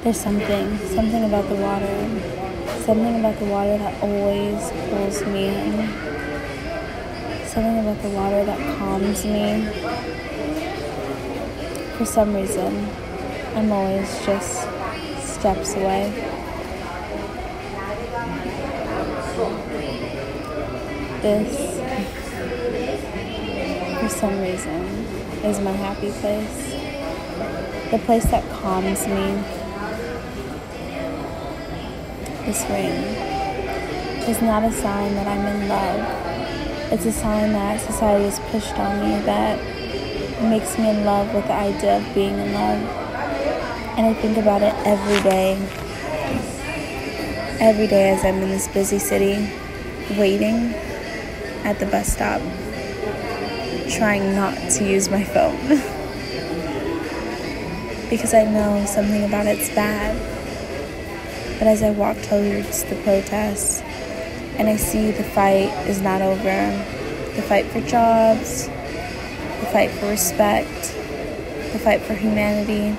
There's something about the water. Something about the water that always pulls me in. Something about the water that calms me. For some reason, I'm always just steps away. This, for some reason, is my happy place. The place that calms me. This ring is not a sign that I'm in love. It's a sign that society has pushed on me that makes me in love with the idea of being in love. And I think about it every day. Every day as I'm in this busy city, waiting at the bus stop, trying not to use my phone. Because I know something about it's bad. But as I walk towards the protests, and I see the fight is not over, the fight for jobs, the fight for respect, the fight for humanity,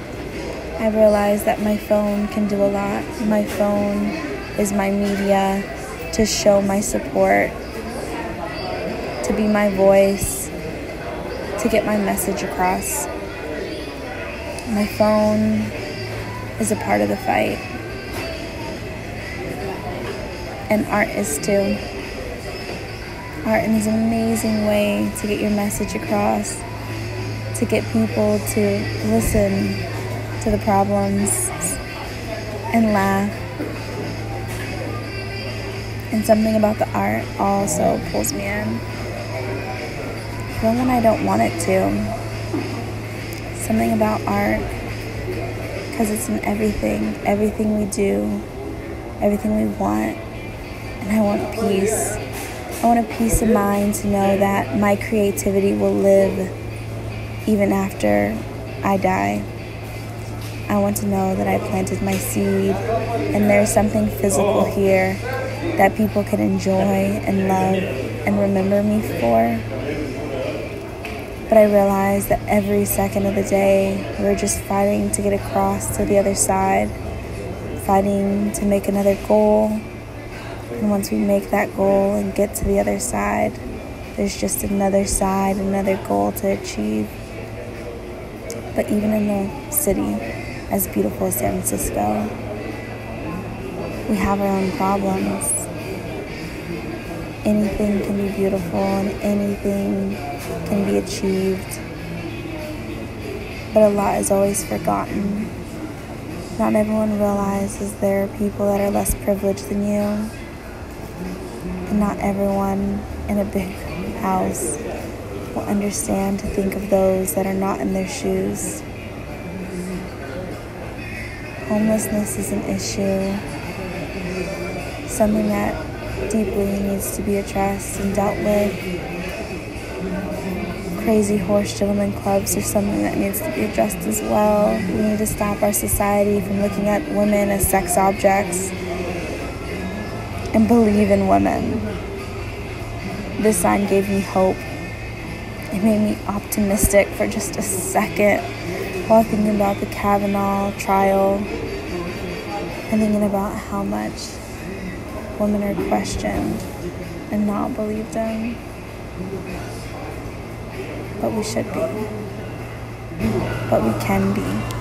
I realize that my phone can do a lot. My phone is my media to show my support, to be my voice, to get my message across. My phone is a part of the fight. And art is too. Art is an amazing way to get your message across, to get people to listen to the problems and laugh. And something about the art also pulls me in, even when I don't want it to. Something about art, because it's in everything we do, everything we want. And I want peace. I want a peace of mind to know that my creativity will live even after I die. I want to know that I planted my seed and there's something physical here that people can enjoy and love and remember me for. But I realize that every second of the day, we're just fighting to get across to the other side, fighting to make another goal. And once we make that goal and get to the other side, there's just another side, another goal to achieve. But even in a city as beautiful as San Francisco, we have our own problems. Anything can be beautiful and anything can be achieved. But a lot is always forgotten. Not everyone realizes there are people that are less privileged than you. And not everyone in a big house will understand to think of those that are not in their shoes. Homelessness is an issue, something that deeply needs to be addressed and dealt with. Crazy horse gentlemen clubs are something that needs to be addressed as well. We need to stop our society from looking at women as sex objects and believe in women. This sign gave me hope. It made me optimistic for just a second while thinking about the Kavanaugh trial and thinking about how much women are questioned and not believed in. But we should be. But we can be.